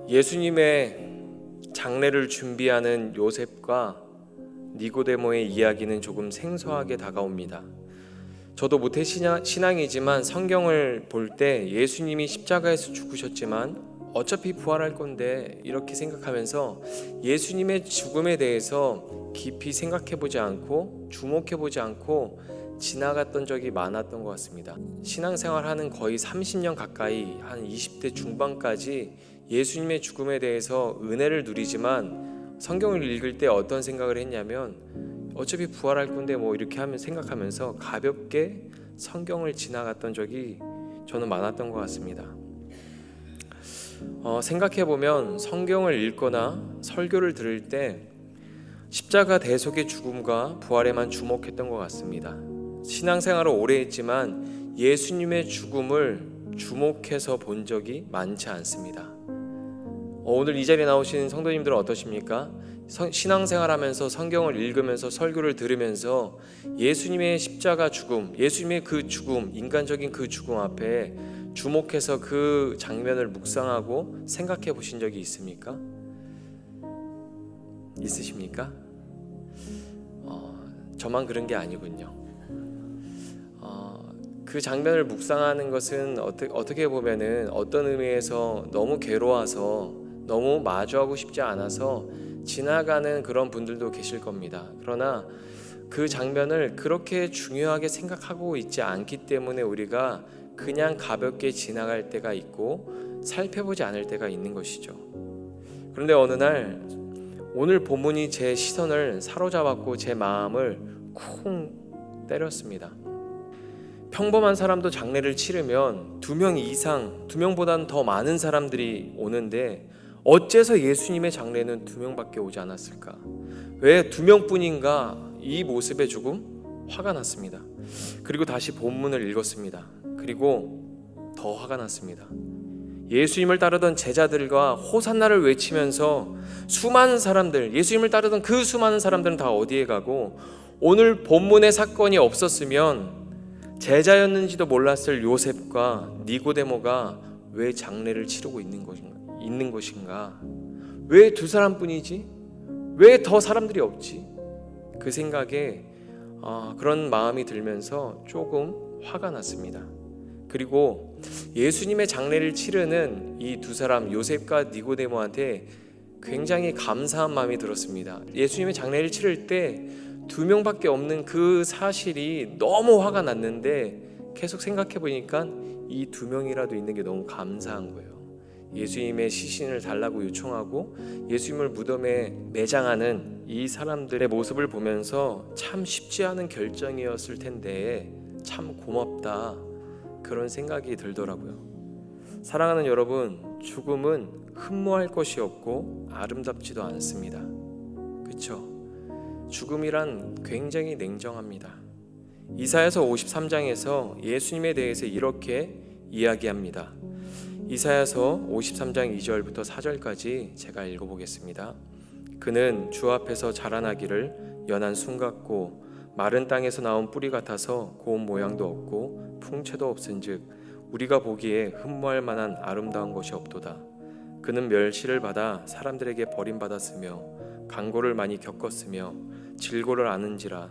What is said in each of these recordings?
예수님의 장례를 준비하는 요셉과 니고데모의 이야기는 조금 생소하게 다가옵니다. 저도 모태 신앙이지만 성경을 볼 때 예수님이 십자가에서 죽으셨지만 어차피 부활할 건데 이렇게 생각하면서 예수님의 죽음에 대해서 깊이 생각해보지 않고 주목해보지 않고 지나갔던 적이 많았던 것 같습니다. 신앙생활하는 거의 30년 가까이 한 20대 중반까지 예수님의 죽음에 대해서 은혜를 누리지만 성경을 읽을 때 어떤 생각을 했냐면 어차피 부활할 건데 뭐 이렇게 하면 생각하면서 가볍게 성경을 지나갔던 적이 저는 많았던 것 같습니다. 생각해보면 성경을 읽거나 설교를 들을 때 십자가 대속의 죽음과 부활에만 주목했던 것 같습니다. 신앙생활을 오래 했지만 예수님의 죽음을 주목해서 본 적이 많지 않습니다. 오늘 이 자리에 나오신 성도님들은 어떠십니까? 신앙생활하면서 성경을 읽으면서 설교를 들으면서 예수님의 십자가 죽음, 예수님의 그 죽음, 인간적인 그 죽음 앞에 주목해서 그 장면을 묵상하고 생각해 보신 적이 있습니까? 있으십니까? 저만 그런 게 아니군요. 그 장면을 묵상하는 것은 어떻게 보면은 어떤 의미에서 너무 괴로워서 너무 마주하고 싶지 않아서 지나가는 그런 분들도 계실 겁니다. 그러나 그 장면을 그렇게 중요하게 생각하고 있지 않기 때문에 우리가 그냥 가볍게 지나갈 때가 있고 살펴보지 않을 때가 있는 것이죠. 그런데 어느 날 오늘 본문이 제 시선을 사로잡았고 제 마음을 쿵 때렸습니다. 평범한 사람도 장례를 치르면 2명 이상, 2명보다는 더 많은 사람들이 오는데 어째서 예수님의 장례는 2명밖에 오지 않았을까? 왜 2명뿐인가? 이 모습에 조금 화가 났습니다. 그리고 다시 본문을 읽었습니다. 그리고 더 화가 났습니다. 예수님을 따르던 제자들과 호산나를 외치면서 수많은 사람들, 예수님을 따르던 그 수많은 사람들은 다 어디에 가고 오늘 본문의 사건이 없었으면 제자였는지도 몰랐을 요셉과 니고데모가 왜 장례를 치르고 있는 것인가? 왜 2사람뿐이지? 왜 더 사람들이 없지? 그 생각에 그런 마음이 들면서 조금 화가 났습니다. 그리고 예수님의 장례를 치르는 이 2사람 요셉과 니고데모한테 굉장히 감사한 마음이 들었습니다. 예수님의 장례를 치를 때 2명밖에 없는 그 사실이 너무 화가 났는데 계속 생각해 보니까 이 2명이라도 있는 게 너무 감사한 거예요. 예수님의 시신을 달라고 요청하고 예수님을 무덤에 매장하는 이 사람들의 모습을 보면서 참 쉽지 않은 결정이었을 텐데 참 고맙다, 그런 생각이 들더라고요. 사랑하는 여러분, 죽음은 흠모할 것이 없고 아름답지도 않습니다. 그렇죠? 죽음이란 굉장히 냉정합니다. 이사야서 53장에서 예수님에 대해서 이렇게 이야기합니다. 이사야서 53장 2절부터 4절까지 제가 읽어보겠습니다. 그는 주 앞에서 자라나기를 연한 순 같고 마른 땅에서 나온 뿌리 같아서 고운 모양도 없고 풍채도 없은즉 우리가 보기에 흠모할 만한 아름다운 것이 없도다. 그는 멸시를 받아 사람들에게 버림받았으며 강고를 많이 겪었으며 질고를 아는지라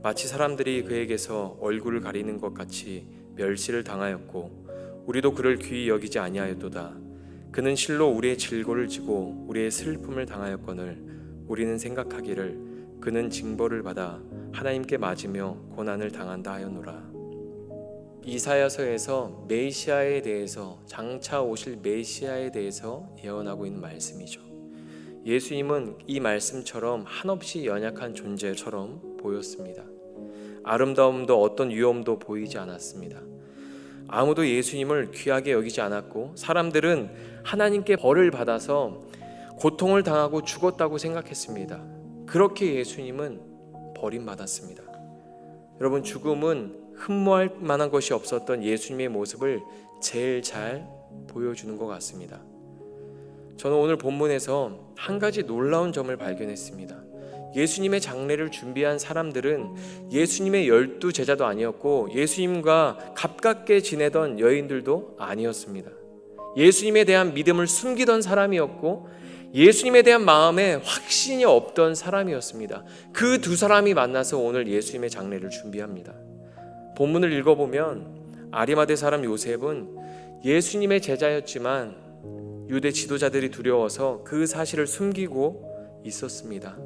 마치 사람들이 그에게서 얼굴을 가리는 것 같이 멸시를 당하였고 우리도 그를 귀히 여기지 아니하였도다. 그는 실로 우리의 질고를 지고 우리의 슬픔을 당하였거늘 우리는 생각하기를 그는 징벌을 받아 하나님께 맞으며 고난을 당한다 하였노라. 이사야서에서 메시아에 대해서, 장차 오실 메시아에 대해서 예언하고 있는 말씀이죠. 예수님은 이 말씀처럼 한없이 연약한 존재처럼 보였습니다. 아름다움도 어떤 위엄도 보이지 않았습니다. 아무도 예수님을 귀하게 여기지 않았고 사람들은 하나님께 벌을 받아서 고통을 당하고 죽었다고 생각했습니다. 그렇게 예수님은 버림받았습니다. 여러분, 죽음은 흠모할 만한 것이 없었던 예수님의 모습을 제일 잘 보여주는 것 같습니다. 저는 오늘 본문에서 한 가지 놀라운 점을 발견했습니다. 예수님의 장례를 준비한 사람들은 예수님의 12제자도 아니었고 예수님과 가깝게 지내던 여인들도 아니었습니다. 예수님에 대한 믿음을 숨기던 사람이었고 예수님에 대한 마음에 확신이 없던 사람이었습니다. 그 두 사람이 만나서 오늘 예수님의 장례를 준비합니다. 본문을 읽어보면 아리마대 사람 요셉은 예수님의 제자였지만 유대 지도자들이 두려워서 그 사실을 숨기고 있었습니다.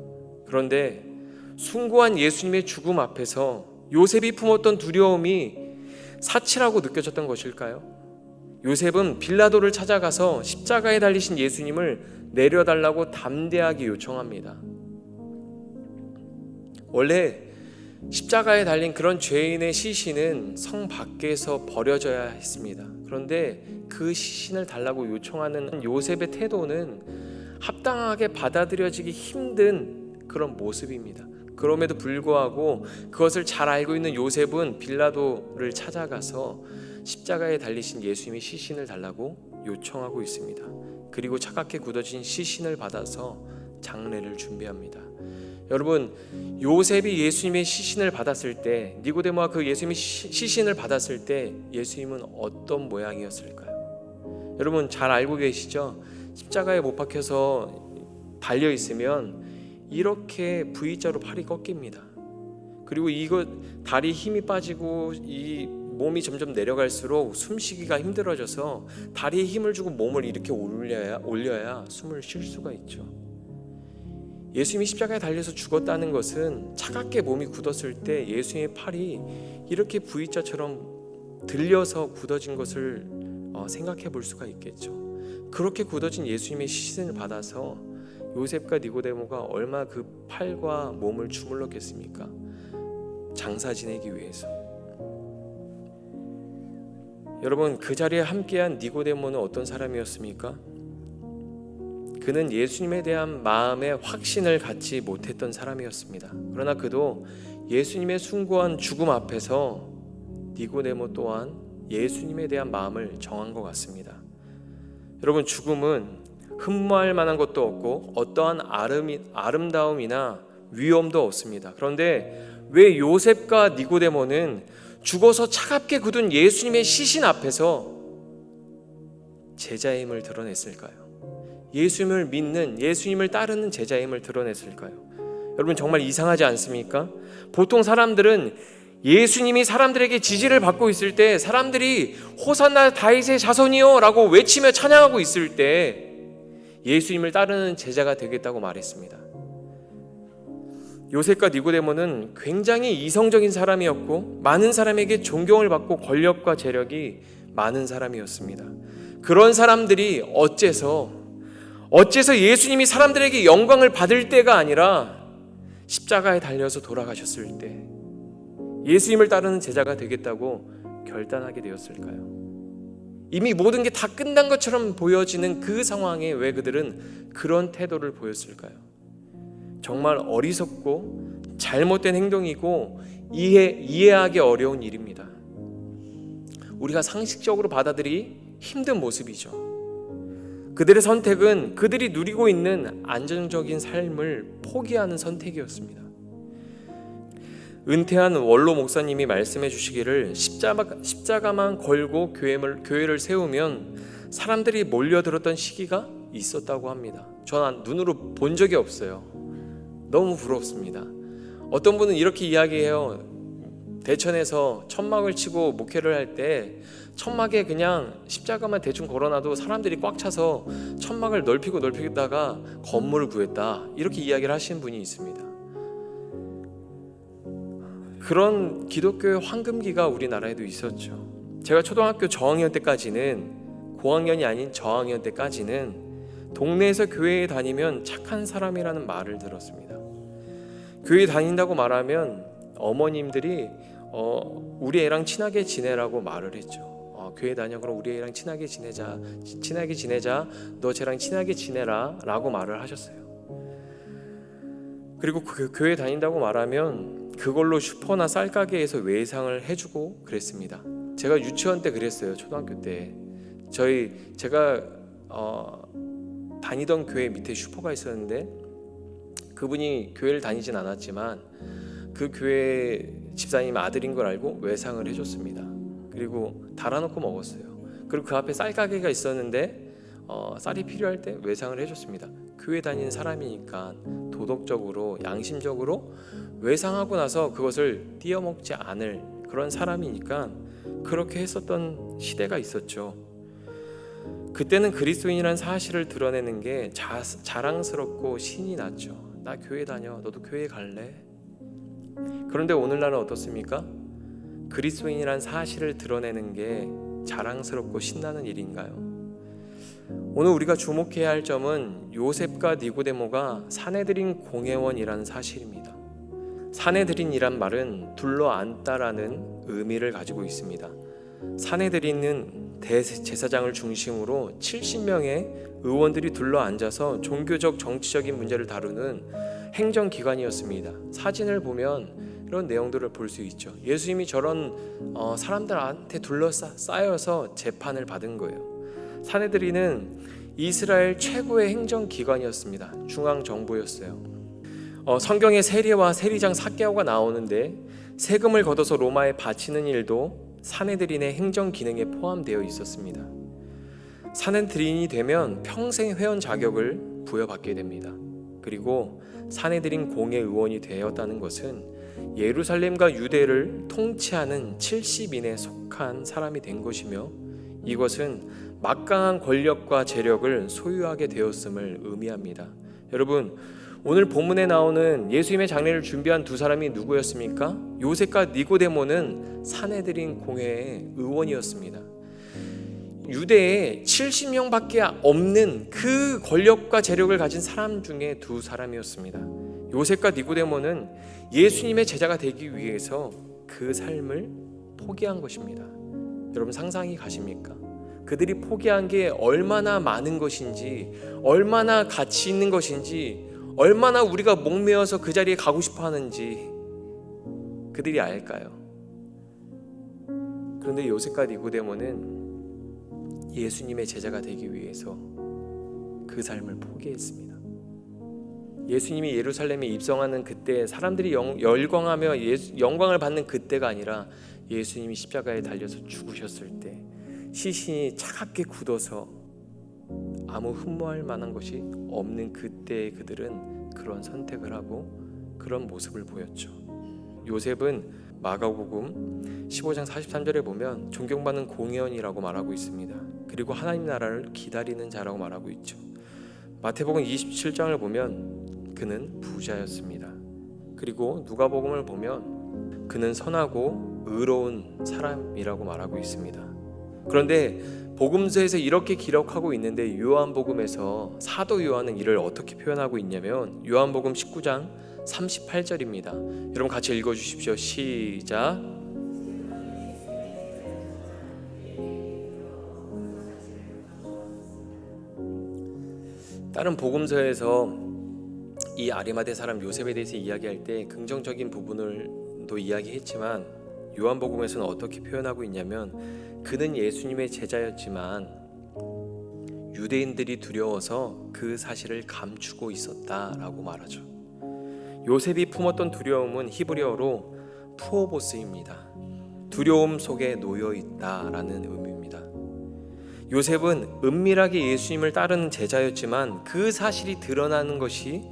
그런데 숭고한 예수님의 죽음 앞에서 요셉이 품었던 두려움이 사치라고 느껴졌던 것일까요? 요셉은 빌라도를 찾아가서 십자가에 달리신 예수님을 내려달라고 담대하게 요청합니다. 원래 십자가에 달린 그런 죄인의 시신은 성 밖에서 버려져야 했습니다. 그런데 그 시신을 달라고 요청하는 요셉의 태도는 합당하게 받아들여지기 힘든 그런 모습입니다. 그럼에도 불구하고 그것을 잘 알고 있는 요셉은 빌라도를 찾아가서 십자가에 달리신 예수님의 시신을 달라고 요청하고 있습니다. 그리고 차갑게 굳어진 시신을 받아서 장례를 준비합니다. 여러분, 요셉이 예수님의 시신을 받았을 때, 니고데모와 그 예수님의 시신을 받았을 때 예수님은 어떤 모양이었을까요? 여러분 잘 알고 계시죠? 십자가에 못 박혀서 달려 있으면 이렇게 V자로 팔이 꺾입니다. 그리고 이거 다리 힘이 빠지고 이 몸이 점점 내려갈수록 숨쉬기가 힘들어져서 다리에 힘을 주고 몸을 이렇게 올려야 숨을 쉴 수가 있죠. 예수님이 십자가에 달려서 죽었다는 것은 차갑게 몸이 굳었을 때 예수님의 팔이 이렇게 V자처럼 들려서 굳어진 것을 생각해 볼 수가 있겠죠. 그렇게 굳어진 예수님의 시신을 받아서 요셉과 니고데모가 얼마 그 팔과 몸을 주물렀겠습니까? 장사 지내기 위해서. 여러분, 그 자리에 함께한 니고데모는 어떤 사람이었습니까? 그는 예수님에 대한 마음의 확신을 갖지 못했던 사람이었습니다. 그러나 그도 예수님의 숭고한 죽음 앞에서 니고데모 또한 예수님에 대한 마음을 정한 것 같습니다. 여러분, 죽음은 흠모할 만한 것도 없고 어떠한 아름다움이나 위엄도 없습니다. 그런데 왜 요셉과 니고데모는 죽어서 차갑게 굳은 예수님의 시신 앞에서 제자임을 드러냈을까요? 예수님을 믿는, 예수님을 따르는 제자임을 드러냈을까요? 여러분 정말 이상하지 않습니까? 보통 사람들은 예수님이 사람들에게 지지를 받고 있을 때, 사람들이 호산나 다윗의 자손이요 라고 외치며 찬양하고 있을 때 예수님을 따르는 제자가 되겠다고 말했습니다. 요셉과 니고데모는 굉장히 이성적인 사람이었고 많은 사람에게 존경을 받고 권력과 재력이 많은 사람이었습니다. 그런 사람들이 어째서 예수님이 사람들에게 영광을 받을 때가 아니라 십자가에 달려서 돌아가셨을 때 예수님을 따르는 제자가 되겠다고 결단하게 되었을까요? 이미 모든 게 다 끝난 것처럼 보여지는 그 상황에 왜 그들은 그런 태도를 보였을까요? 정말 어리석고 잘못된 행동이고 이해하기 어려운 일입니다. 우리가 상식적으로 받아들이기 힘든 모습이죠. 그들의 선택은 그들이 누리고 있는 안정적인 삶을 포기하는 선택이었습니다. 은퇴한 원로 목사님이 말씀해 주시기를 십자가만 걸고 교회를 세우면 사람들이 몰려들었던 시기가 있었다고 합니다. 전 눈으로 본 적이 없어요. 너무 부럽습니다. 어떤 분은 이렇게 이야기해요. 대천에서 천막을 치고 목회를 할 때 천막에 그냥 십자가만 대충 걸어놔도 사람들이 꽉 차서 천막을 넓히다가 건물을 구했다, 이렇게 이야기를 하시는 분이 있습니다. 그런 기독교의 황금기가 우리나라에도 있었죠. 제가 초등학교 저학년 때까지는, 고학년이 아닌 저학년 때까지는 동네에서 교회에 다니면 착한 사람이라는 말을 들었습니다. 교회 다닌다고 말하면 어머님들이 우리 애랑 친하게 지내라고 말을 했죠. 교회 다녀, 그럼 우리 애랑 친하게 지내자, 너 쟤랑 친하게 지내라 라고 말을 하셨어요. 그리고 그 교회 다닌다고 말하면 그걸로 슈퍼나 쌀가게에서 외상을 해주고 그랬습니다. 제가 유치원 때 그랬어요. 초등학교 때 제가 다니던 교회 밑에 슈퍼가 있었는데 그분이 교회를 다니진 않았지만 그 교회 집사님 아들인 걸 알고 외상을 해줬습니다. 그리고 달아놓고 먹었어요. 그리고 그 앞에 쌀 가게가 있었는데 쌀이 필요할 때 외상을 해줬습니다. 교회 다니는 사람이니까 도덕적으로 양심적으로 외상하고 나서 그것을 띄어먹지 않을 그런 사람이니까 그렇게 했었던 시대가 있었죠. 그때는 그리스도인이라는 사실을 드러내는 게 자랑스럽고 신이 났죠. 나 교회 다녀, 너도 교회 갈래? 그런데 오늘날은 어떻습니까? 그리스도인이라는 사실을 드러내는 게 자랑스럽고 신나는 일인가요? 오늘 우리가 주목해야 할 점은 요셉과 니고데모가 사내들인 공회원이라는 사실입니다. 사내들인이란 말은 둘러앉다라는 의미를 가지고 있습니다. 사내들인은 대제사장을 중심으로 70명의 의원들이 둘러앉아서 종교적 정치적인 문제를 다루는 행정기관이었습니다. 사진을 보면 이런 내용들을 볼 수 있죠. 예수님이 저런 사람들한테 둘러싸여서 재판을 받은 거예요. 사내들인은 이스라엘 최고의 행정기관이었습니다. 중앙정부였어요. 성경에 세리와 세리장 삭개오가 나오는데 세금을 걷어서 로마에 바치는 일도 사내들인의 행정 기능에 포함되어 있었습니다. 사내들인이 되면 평생 회원 자격을 부여받게 됩니다. 그리고 사내들인 공회 의원이 되었다는 것은 예루살렘과 유대를 통치하는 70인에 속한 사람이 된 것이며 이것은 막강한 권력과 재력을 소유하게 되었음을 의미합니다. 여러분, 오늘 본문에 나오는 예수님의 장례를 준비한 두 사람이 누구였습니까? 요셉과 니고데모는 사내들인 공회의 의원이었습니다. 유대에 70명밖에 없는 그 권력과 재력을 가진 사람 중에 두 사람이었습니다. 요셉과 니고데모는 예수님의 제자가 되기 위해서 그 삶을 포기한 것입니다. 여러분 상상이 가십니까? 그들이 포기한 게 얼마나 많은 것인지, 얼마나 가치 있는 것인지, 얼마나 우리가 목매어서 그 자리에 가고 싶어 하는지 그들이 알까요? 그런데 요셉과 니고데모는 예수님의 제자가 되기 위해서 그 삶을 포기했습니다. 예수님이 예루살렘에 입성하는 그때 사람들이 열광하며 영광을 받는 그때가 아니라 예수님이 십자가에 달려서 죽으셨을 때 시신이 차갑게 굳어서 아무 흠모할 만한 것이 없는 그때의 그들은 그런 선택을 하고 그런 모습을 보였죠. 요셉은 마가복음 15장 43절에 보면 존경받는 공회원이라고 말하고 있습니다. 그리고 하나님 나라를 기다리는 자라고 말하고 있죠. 마태복음 27장을 보면 그는 부자였습니다. 그리고 누가복음을 보면 그는 선하고 의로운 사람이라고 말하고 있습니다. 그런데 복음서에서 이렇게 기록하고 있는데 요한복음에서 사도 요한은 이를 어떻게 표현하고 있냐면 요한복음 19장 38절입니다. 여러분 같이 읽어주십시오. 시작. 다른 복음서에서 이 아리마대 사람 요셉에 대해서 이야기할 때 긍정적인 부분을도 이야기했지만 요한복음에서는 어떻게 표현하고 있냐면 그는 예수님의 제자였지만 유대인들이 두려워서 그 사실을 감추고 있었다라고 말하죠. 요셉이 품었던 두려움은 히브리어로 푸오보스입니다. 두려움 속에 놓여 있다라는 의미입니다. 요셉은 은밀하게 예수님을 따르는 제자였지만 그 사실이 드러나는 것을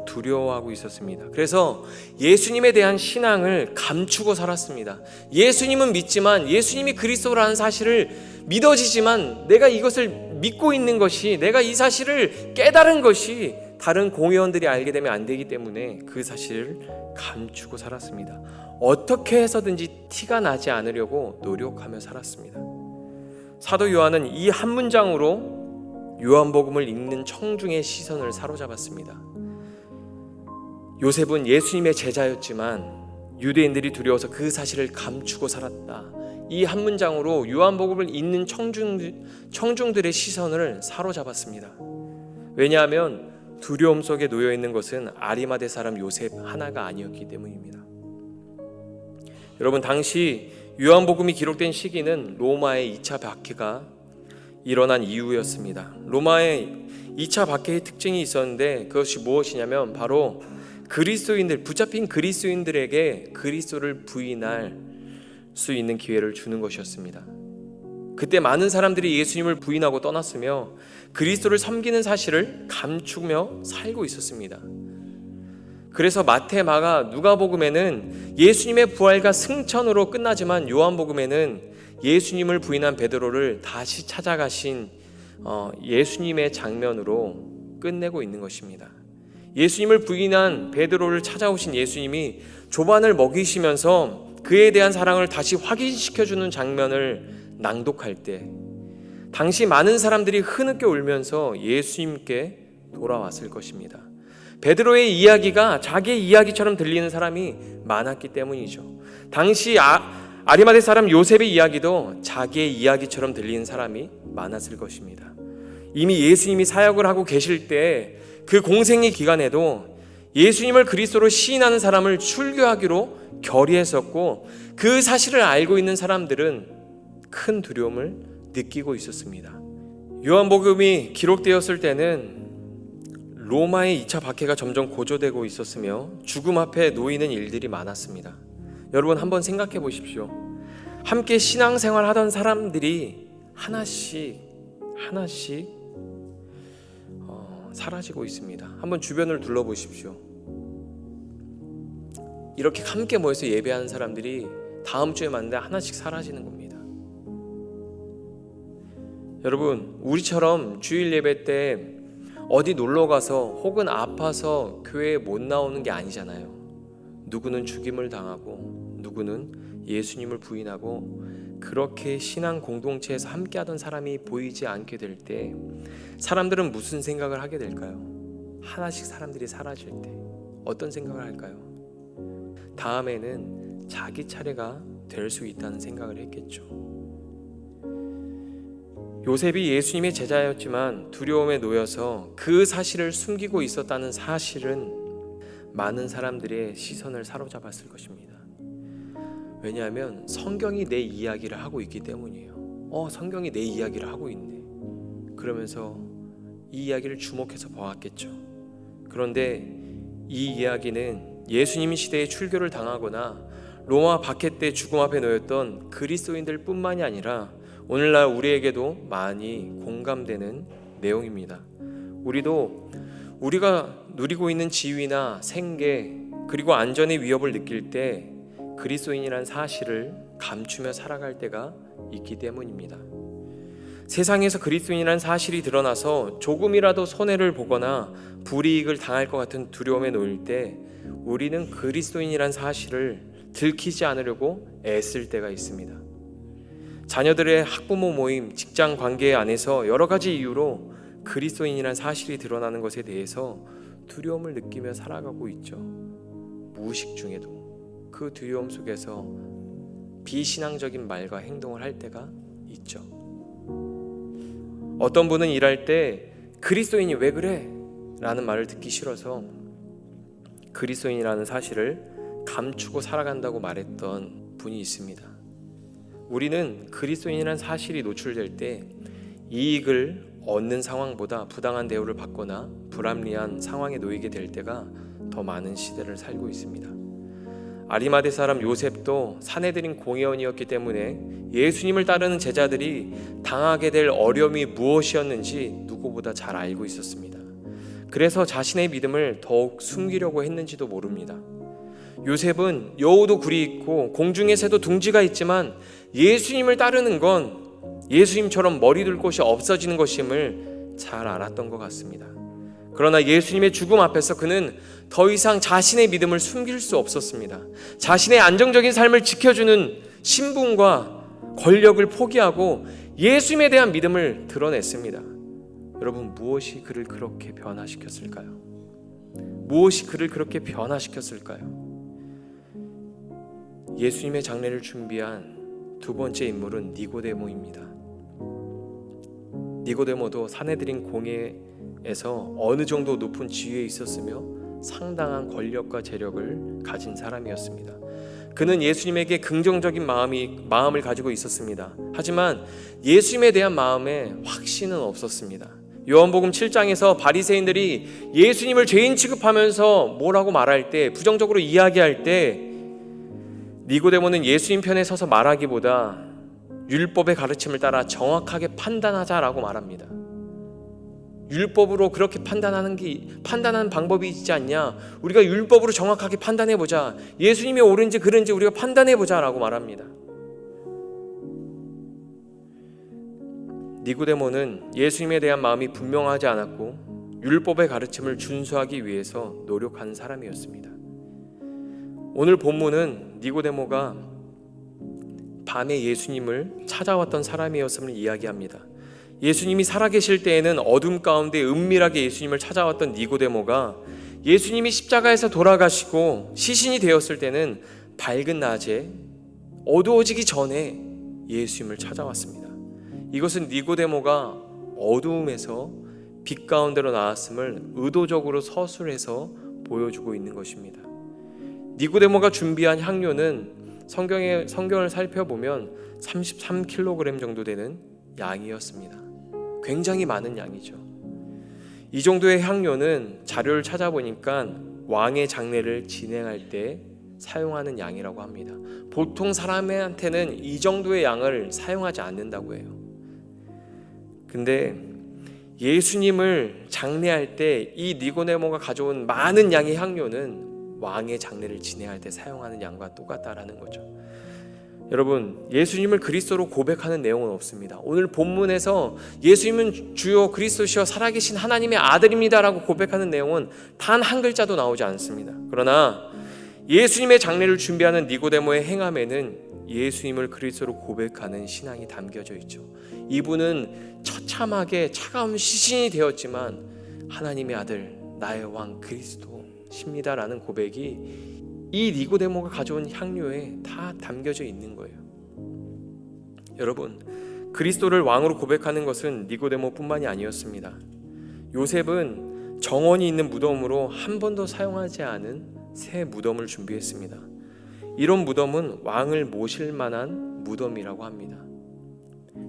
두려워하고 있었습니다. 그래서 예수님에 대한 신앙을 감추고 살았습니다. 예수님은 믿지만 예수님이 그리스도라는 사실을 믿어지지만 내가 이것을 믿고 있는 것이, 내가 이 사실을 깨달은 것이 다른 공회원들이 알게 되면 안 되기 때문에 그 사실을 감추고 살았습니다. 어떻게 해서든지 티가 나지 않으려고 노력하며 살았습니다. 사도 요한은 이 한 문장으로 요한복음을 읽는 청중의 시선을 사로잡았습니다. 요셉은 예수님의 제자였지만 유대인들이 두려워서 그 사실을 감추고 살았다. 이 한 문장으로 요한복음을 읽는 청중들의 시선을 사로잡았습니다. 왜냐하면 두려움 속에 놓여 있는 것은 아리마대 사람 요셉 하나가 아니었기 때문입니다. 여러분, 당시 요한복음이 기록된 시기는 로마의 2차 박해가 일어난 이후였습니다. 로마의 2차 박해의 특징이 있었는데 그것이 무엇이냐면 바로 그리스도인들, 붙잡힌 그리스도인들에게 그리스도를 부인할 수 있는 기회를 주는 것이었습니다. 그때 많은 사람들이 예수님을 부인하고 떠났으며 그리스도를 섬기는 사실을 감추며 살고 있었습니다. 그래서 마태, 마가, 누가복음에는 예수님의 부활과 승천으로 끝나지만 요한복음에는 예수님을 부인한 베드로를 다시 찾아가신 예수님의 장면으로 끝내고 있는 것입니다. 예수님을 부인한 베드로를 찾아오신 예수님이 조반을 먹이시면서 그에 대한 사랑을 다시 확인시켜주는 장면을 낭독할 때 당시 많은 사람들이 흐느껴 울면서 예수님께 돌아왔을 것입니다. 베드로의 이야기가 자기의 이야기처럼 들리는 사람이 많았기 때문이죠. 당시 아리마대 사람 요셉의 이야기도 자기의 이야기처럼 들리는 사람이 많았을 것입니다. 이미 예수님이 사역을 하고 계실 때 그 공생의 기간에도 예수님을 그리스도로 시인하는 사람을 출교하기로 결의했었고 그 사실을 알고 있는 사람들은 큰 두려움을 느끼고 있었습니다. 요한복음이 기록되었을 때는 로마의 2차 박해가 점점 고조되고 있었으며 죽음 앞에 놓이는 일들이 많았습니다. 여러분 한번 생각해 보십시오. 함께 신앙생활 하던 사람들이 하나씩 사라지고 있습니다. 한번 주변을 둘러보십시오. 이렇게 함께 모여서 예배하는 사람들이 다음 주에 만나는데 하나씩 사라지는 겁니다. 여러분, 우리처럼 주일 예배 때 어디 놀러 가서 혹은 아파서 교회에 못 나오는 게 아니잖아요. 누구는 죽임을 당하고 누구는 예수님을 부인하고 그렇게 신앙 공동체에서 함께하던 사람이 보이지 않게 될 때 사람들은 무슨 생각을 하게 될까요? 하나씩 사람들이 사라질 때 어떤 생각을 할까요? 다음에는 자기 차례가 될 수 있다는 생각을 했겠죠. 요셉이 예수님의 제자였지만 두려움에 놓여서 그 사실을 숨기고 있었다는 사실은 많은 사람들의 시선을 사로잡았을 것입니다. 왜냐하면 성경이 내 이야기를 하고 있기 때문이에요. 성경이 내 이야기를 하고 있네. 그러면서 이 이야기를 주목해서 보았겠죠. 그런데 이 이야기는 예수님 시대에 출교를 당하거나 로마 박해 때 죽음 앞에 놓였던 그리스도인들 뿐만이 아니라 오늘날 우리에게도 많이 공감되는 내용입니다. 우리가 누리고 있는 지위나 생계 그리고 안전의 위협을 느낄 때 그리스도인이란 사실을 감추며 살아갈 때가 있기 때문입니다. 세상에서 그리스도인이란 사실이 드러나서 조금이라도 손해를 보거나 불이익을 당할 것 같은 두려움에 놓일 때 우리는 그리스도인이란 사실을 들키지 않으려고 애쓸 때가 있습니다. 자녀들의 학부모 모임, 직장 관계 안에서 여러 가지 이유로 그리스도인이란 사실이 드러나는 것에 대해서 두려움을 느끼며 살아가고 있죠. 무의식 중에도 그 두려움 속에서 비신앙적인 말과 행동을 할 때가 있죠. 어떤 분은 일할 때 그리스도인이 왜 그래? 라는 말을 듣기 싫어서 그리스도인이라는 사실을 감추고 살아간다고 말했던 분이 있습니다. 우리는 그리스도인이라는 사실이 노출될 때 이익을 얻는 상황보다 부당한 대우를 받거나 불합리한 상황에 놓이게 될 때가 더 많은 시대를 살고 있습니다. 아리마대 사람 요셉도 사내들인 공회원이었기 때문에 예수님을 따르는 제자들이 당하게 될 어려움이 무엇이었는지 누구보다 잘 알고 있었습니다. 그래서 자신의 믿음을 더욱 숨기려고 했는지도 모릅니다. 요셉은 여우도 굴이 있고 공중의 새도 둥지가 있지만 예수님을 따르는 건 예수님처럼 머리 둘 곳이 없어지는 것임을 잘 알았던 것 같습니다. 그러나 예수님의 죽음 앞에서 그는 더 이상 자신의 믿음을 숨길 수 없었습니다. 자신의 안정적인 삶을 지켜주는 신분과 권력을 포기하고 예수님에 대한 믿음을 드러냈습니다. 여러분, 무엇이 그를 그렇게 변화시켰을까요? 무엇이 그를 그렇게 변화시켰을까요? 예수님의 장례를 준비한 두 번째 인물은 니고데모입니다. 니고데모도 사내들인 공회에서 어느 정도 높은 지위에 있었으며 상당한 권력과 재력을 가진 사람이었습니다. 그는 예수님에게 긍정적인 마음을 가지고 있었습니다. 하지만 예수님에 대한 마음에 확신은 없었습니다. 요한복음 7장에서 바리새인들이 예수님을 죄인 취급하면서 뭐라고 말할 때, 부정적으로 이야기할 때 니고데모는 예수님 편에 서서 말하기보다 율법의 가르침을 따라 정확하게 판단하자라고 말합니다. 율법으로 그렇게 판단하는 방법이 있지 않냐? 우리가 율법으로 정확하게 판단해 보자. 예수님이 옳은지 그른지 우리가 판단해 보자라고 말합니다. 니고데모는 예수님에 대한 마음이 분명하지 않았고 율법의 가르침을 준수하기 위해서 노력한 사람이었습니다. 오늘 본문은 니고데모가 밤에 예수님을 찾아왔던 사람이었음을 이야기합니다. 예수님이 살아계실 때에는 어둠 가운데 은밀하게 예수님을 찾아왔던 니고데모가 예수님이 십자가에서 돌아가시고 시신이 되었을 때는 밝은 낮에 어두워지기 전에 예수님을 찾아왔습니다. 이것은 니고데모가 어두움에서 빛 가운데로 나왔음을 의도적으로 서술해서 보여주고 있는 것입니다. 니고데모가 준비한 향료는 성경을 살펴보면 33kg 정도 되는 양이었습니다. 굉장히 많은 양이죠. 이 정도의 향료는 자료를 찾아보니까 왕의 장례를 진행할 때 사용하는 양이라고 합니다. 보통 사람한테는 이 정도의 양을 사용하지 않는다고 해요. 근데 예수님을 장례할 때 이 니고데모가 가져온 많은 양의 향료는 왕의 장례를 진행할 때 사용하는 양과 똑같다라는 거죠. 여러분, 예수님을 그리스도로 고백하는 내용은 없습니다. 오늘 본문에서 예수님은 주요 그리스도시여 살아계신 하나님의 아들입니다라고 고백하는 내용은 단 한 글자도 나오지 않습니다. 그러나 예수님의 장례를 준비하는 니고데모의 행함에는 예수님을 그리스도로 고백하는 신앙이 담겨져 있죠. 이분은 처참하게 차가운 시신이 되었지만 하나님의 아들, 나의 왕 그리스도십니다라는 고백이 이 니고데모가 가져온 향료에 다 담겨져 있는 거예요. 여러분, 그리스도를 왕으로 고백하는 것은 니고데모뿐만이 아니었습니다. 요셉은 정원이 있는 무덤으로 한 번도 사용하지 않은 새 무덤을 준비했습니다. 이런 무덤은 왕을 모실 만한 무덤이라고 합니다.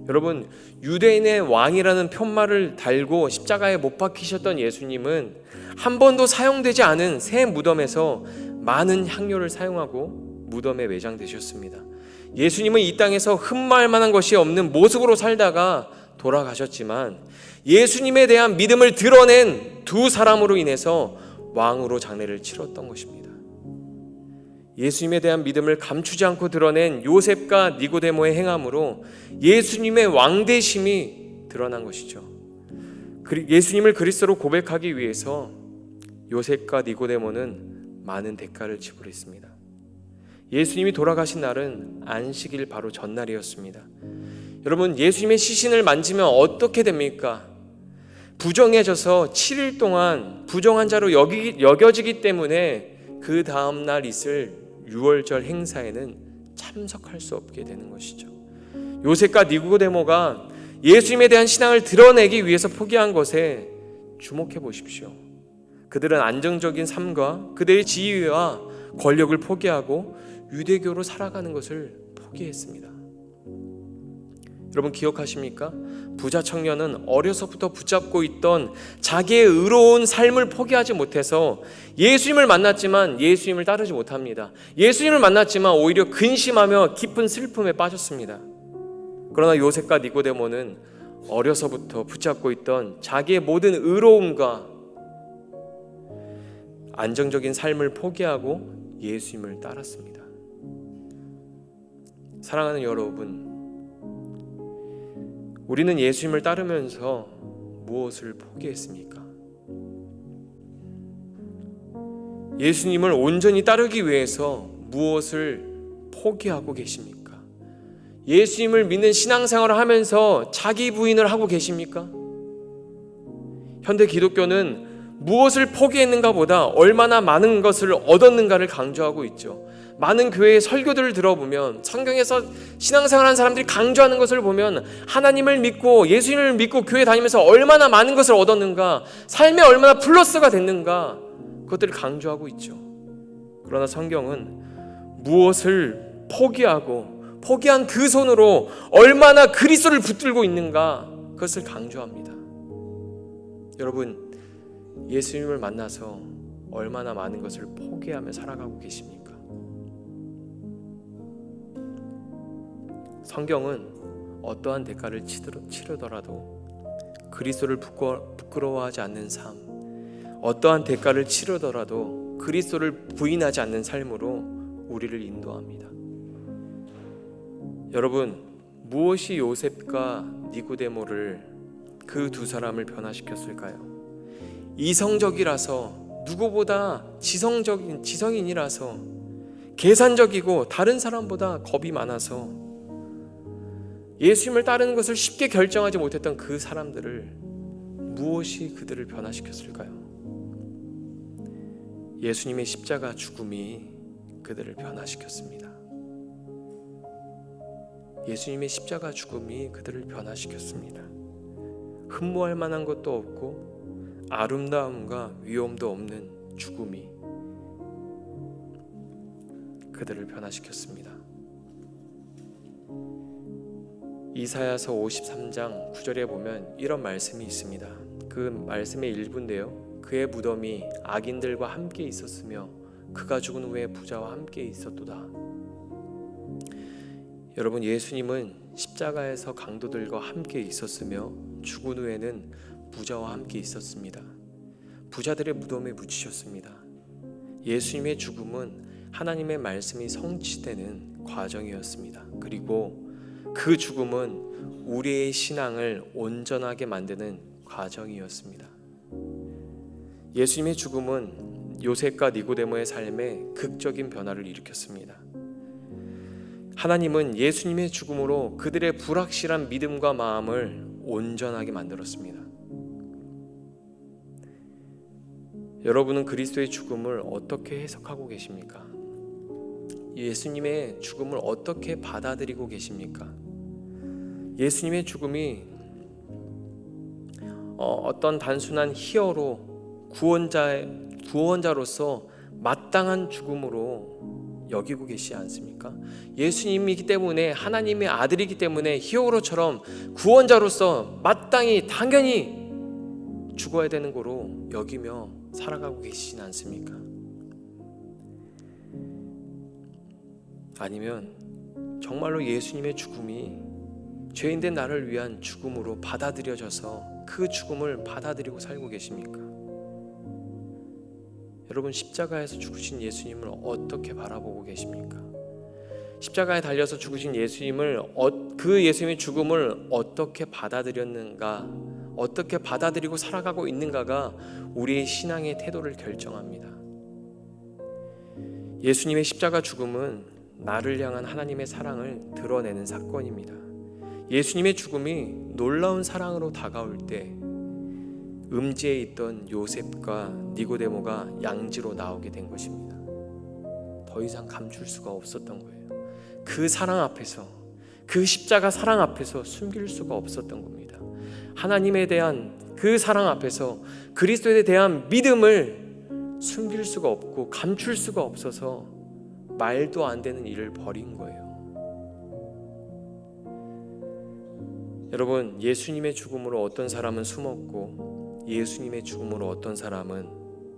여러분, 유대인의 왕이라는 편말을 달고 십자가에 못 박히셨던 예수님은 한 번도 사용되지 않은 새 무덤에서 많은 향료를 사용하고 무덤에 매장되셨습니다. 예수님은 이 땅에서 흠마할 만한 것이 없는 모습으로 살다가 돌아가셨지만 예수님에 대한 믿음을 드러낸 두 사람으로 인해서 왕으로 장례를 치렀던 것입니다. 예수님에 대한 믿음을 감추지 않고 드러낸 요셉과 니고데모의 행함으로 예수님의 왕되심이 드러난 것이죠. 예수님을 그리스도로 고백하기 위해서 요셉과 니고데모는 많은 대가를 지불했습니다. 예수님이 돌아가신 날은 안식일 바로 전날이었습니다. 여러분, 예수님의 시신을 만지면 어떻게 됩니까? 부정해져서 7일 동안 부정한 자로 여겨지기 때문에 그 다음날 있을 유월절 행사에는 참석할 수 없게 되는 것이죠. 요셉과 니고데모가 예수님에 대한 신앙을 드러내기 위해서 포기한 것에 주목해 보십시오. 그들은 안정적인 삶과 그들의 지위와 권력을 포기하고 유대교로 살아가는 것을 포기했습니다. 여러분, 기억하십니까? 부자 청년은 어려서부터 붙잡고 있던 자기의 의로운 삶을 포기하지 못해서 예수님을 만났지만 예수님을 따르지 못합니다. 예수님을 만났지만 오히려 근심하며 깊은 슬픔에 빠졌습니다. 그러나 요셉과 니고데모는 어려서부터 붙잡고 있던 자기의 모든 의로움과 안정적인 삶을 포기하고 예수님을 따랐습니다. 사랑하는 여러분, 우리는 예수님을 따르면서 무엇을 포기했습니까? 예수님을 온전히 따르기 위해서 무엇을 포기하고 계십니까? 예수님을 믿는 신앙생활을 하면서 자기 부인을 하고 계십니까? 현대 기독교는 무엇을 포기했는가 보다 얼마나 많은 것을 얻었는가를 강조하고 있죠. 많은 교회의 설교들을 들어보면 성경에서 신앙생활하는 사람들이 강조하는 것을 보면 하나님을 믿고 예수님을 믿고 교회 다니면서 얼마나 많은 것을 얻었는가, 삶에 얼마나 플러스가 됐는가, 그것들을 강조하고 있죠. 그러나 성경은 무엇을 포기하고 포기한 그 손으로 얼마나 그리스도를 붙들고 있는가, 그것을 강조합니다. 여러분, 예수님을 만나서 얼마나 많은 것을 포기하며 살아가고 계십니까? 성경은 어떠한 대가를 치르더라도 그리스도를 부끄러워하지 않는 삶, 어떠한 대가를 치르더라도 그리스도를 부인하지 않는 삶으로 우리를 인도합니다. 여러분, 무엇이 요셉과 니고데모를, 그 두 사람을 변화시켰을까요? 이성적이라서, 누구보다 지성인이라서, 계산적이고 다른 사람보다 겁이 많아서 예수님을 따르는 것을 쉽게 결정하지 못했던 그 사람들을, 무엇이 그들을 변화시켰을까요? 예수님의 십자가 죽음이 그들을 변화시켰습니다. 예수님의 십자가 죽음이 그들을 변화시켰습니다. 흠모할 만한 것도 없고 아름다움과 위엄도 없는 죽음이 그들을 변화시켰습니다. 이사야서 53장 9절에 보면 이런 말씀이 있습니다. 그 말씀의 일부인데요, 그의 무덤이 악인들과 함께 있었으며 그가 죽은 후에 부자와 함께 있었도다. 여러분, 예수님은 십자가에서 강도들과 함께 있었으며 죽은 후에는 부자와 함께 있었습니다. 부자들의 무덤에 묻히셨습니다. 예수님의 죽음은 하나님의 말씀이 성취되는 과정이었습니다. 그리고 그 죽음은 우리의 신앙을 온전하게 만드는 과정이었습니다. 예수님의 죽음은 요셉과 니고데모의 삶에 극적인 변화를 일으켰습니다. 하나님은 예수님의 죽음으로 그들의 불확실한 믿음과 마음을 온전하게 만들었습니다. 여러분은 그리스도의 죽음을 어떻게 해석하고 계십니까? 예수님의 죽음을 어떻게 받아들이고 계십니까? 예수님의 죽음이 어떤 단순한 희어로 구원자로서 마땅한 죽음으로 여기고 계시지 않습니까? 예수님이기 때문에, 하나님의 아들이기 때문에 히어로처럼 구원자로서 마땅히 당연히 죽어야 되는 거로 여기며 살아가고 계시진 않습니까? 아니면 정말로 예수님의 죽음이 죄인된 나를 위한 죽음으로 받아들여져서 그 죽음을 받아들이고 살고 계십니까? 여러분, 십자가에서 죽으신 예수님을 어떻게 바라보고 계십니까? 십자가에 달려서 죽으신 예수님을, 그 예수님의 죽음을 어떻게 받아들였는가, 어떻게 받아들이고 살아가고 있는가가 우리의 신앙의 태도를 결정합니다. 예수님의 십자가 죽음은 나를 향한 하나님의 사랑을 드러내는 사건입니다. 예수님의 죽음이 놀라운 사랑으로 다가올 때 음지에 있던 요셉과 니고데모가 양지로 나오게 된 것입니다. 더 이상 감출 수가 없었던 거예요. 그 사랑 앞에서, 그 십자가 사랑 앞에서 숨길 수가 없었던 겁니다. 하나님에 대한 그 사랑 앞에서 그리스도에 대한 믿음을 숨길 수가 없고 감출 수가 없어서 말도 안 되는 일을 벌인 거예요. 여러분, 예수님의 죽음으로 어떤 사람은 숨었고 예수님의 죽음으로 어떤 사람은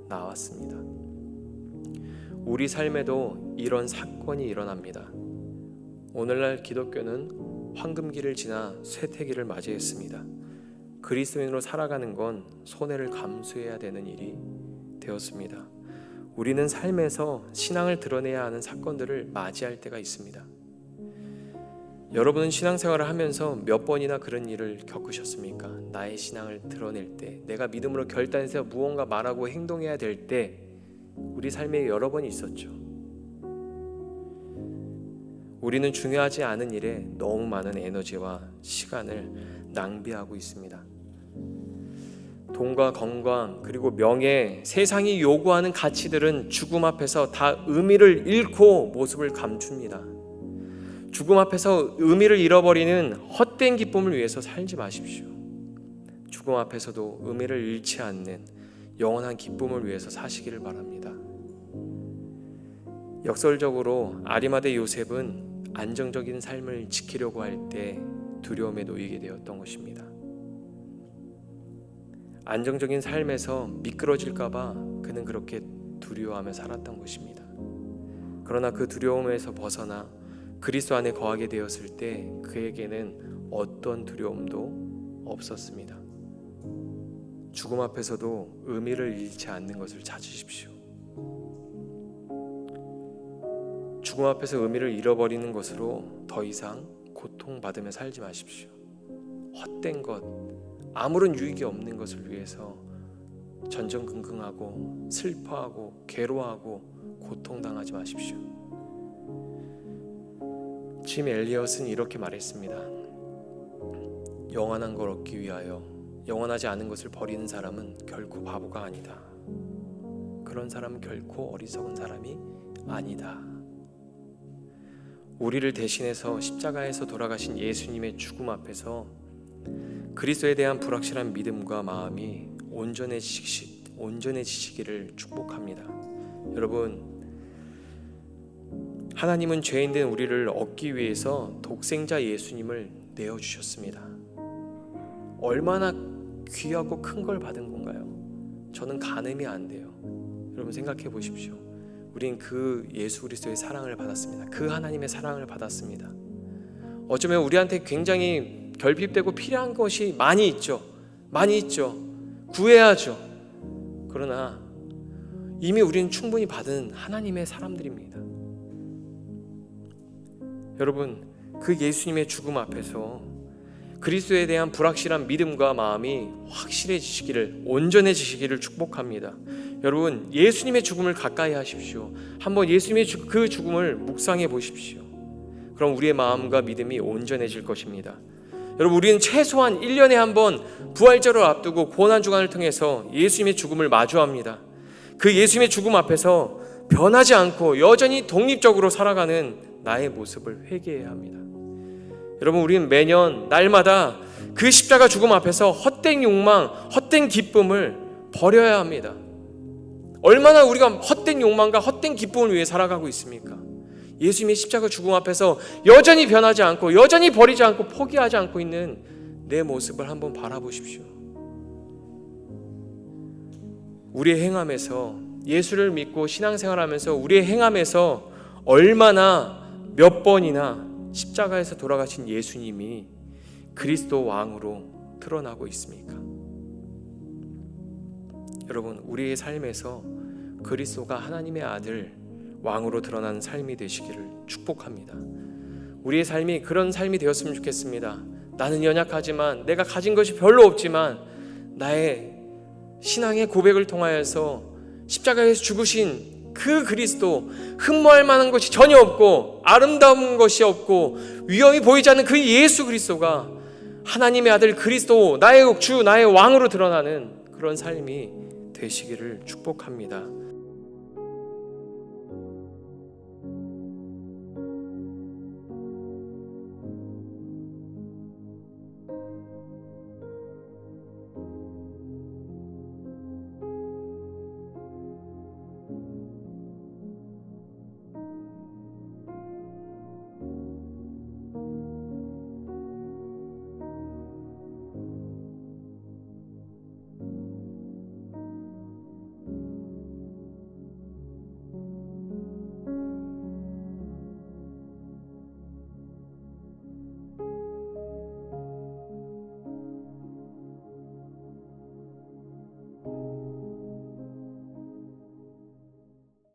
나왔습니다. 우리 삶에도 이런 사건이 일어납니다. 오늘날 기독교는 황금기를 지나 쇠퇴기를 맞이했습니다. 그리스도인으로 살아가는 건 손해를 감수해야 되는 일이 되었습니다. 우리는 삶에서 신앙을 드러내야 하는 사건들을 맞이할 때가 있습니다. 여러분은 신앙생활을 하면서 몇 번이나 그런 일을 겪으셨습니까? 나의 신앙을 드러낼 때, 내가 믿음으로 결단해서 무언가 말하고 행동해야 될 때 우리 삶에 여러 번 있었죠. 우리는 중요하지 않은 일에 너무 많은 에너지와 시간을 낭비하고 있습니다. 돈과 건강, 그리고 명예, 세상이 요구하는 가치들은 죽음 앞에서 다 의미를 잃고 모습을 감춥니다. 죽음 앞에서 의미를 잃어버리는 헛된 기쁨을 위해서 살지 마십시오. 죽음 앞에서도 의미를 잃지 않는 영원한 기쁨을 위해서 사시기를 바랍니다. 역설적으로 아리마대 요셉은 안정적인 삶을 지키려고 할 때 두려움에 놓이게 되었던 것입니다. 안정적인 삶에서 미끄러질까봐 그는 그렇게 두려워하며 살았던 것입니다. 그러나 그 두려움에서 벗어나 그리스도 안에 거하게 되었을 때 그에게는 어떤 두려움도 없었습니다. 죽음 앞에서도 의미를 잃지 않는 것을 찾으십시오. 죽음 앞에서 의미를 잃어버리는 것으로 더 이상 고통받으며 살지 마십시오. 헛된 것, 아무런 유익이 없는 것을 위해서 전전긍긍하고 슬퍼하고 괴로워하고 고통당하지 마십시오. 짐 엘리엇은 이렇게 말했습니다. 영원한 걸 얻기 위하여 영원하지 않은 것을 버리는 사람은 결코 바보가 아니다. 그런 사람은 결코 어리석은 사람이 아니다. 우리를 대신해서 십자가에서 돌아가신 예수님의 죽음 앞에서 그리스도에 대한 불확실한 믿음과 마음이 온전해지시기를 축복합니다. 여러분, 하나님은 죄인된 우리를 얻기 위해서 독생자 예수님을 내어주셨습니다. 얼마나 귀하고 큰 걸 받은 건가요? 저는 가늠이 안 돼요. 여러분 생각해 보십시오. 우린 그 예수 그리스도의 사랑을 받았습니다. 그 하나님의 사랑을 받았습니다. 어쩌면 우리한테 굉장히 결핍되고 필요한 것이 많이 있죠. 구해야죠. 그러나 이미 우리는 충분히 받은 하나님의 사람들입니다. 여러분, 그 예수님의 죽음 앞에서 그리스도에 대한 불확실한 믿음과 마음이 확실해지시기를, 온전해지시기를 축복합니다. 여러분, 예수님의 죽음을 가까이 하십시오. 한번 예수님의 그 죽음을 묵상해 보십시오. 그럼 우리의 마음과 믿음이 온전해질 것입니다. 여러분, 우리는 최소한 1년에 한 번 부활절을 앞두고 고난주간을 통해서 예수님의 죽음을 마주합니다. 그 예수님의 죽음 앞에서 변하지 않고 여전히 독립적으로 살아가는 나의 모습을 회개해야 합니다. 여러분, 우리는 매년 날마다 그 십자가 죽음 앞에서 헛된 욕망, 헛된 기쁨을 버려야 합니다. 얼마나 우리가 헛된 욕망과 헛된 기쁨을 위해 살아가고 있습니까? 예수님의 십자가 죽음 앞에서 여전히 변하지 않고, 여전히 버리지 않고, 포기하지 않고 있는 내 모습을 한번 바라보십시오. 우리의 행함에서, 예수를 믿고 신앙생활하면서 우리의 행함에서 얼마나 몇 번이나 십자가에서 돌아가신 예수님이 그리스도 왕으로 드러나고 있습니까? 여러분, 우리의 삶에서 그리스도가 하나님의 아들, 왕으로 드러나는 삶이 되시기를 축복합니다. 우리의 삶이 그런 삶이 되었으면 좋겠습니다. 나는 연약하지만, 내가 가진 것이 별로 없지만, 나의 신앙의 고백을 통하여서 십자가에서 죽으신 그 그리스도, 흠모할 만한 것이 전혀 없고 아름다운 것이 없고 위험이 보이지 않는 그 예수 그리스도가 하나님의 아들 그리스도, 나의 주, 나의 왕으로 드러나는 그런 삶이 되시기를 축복합니다.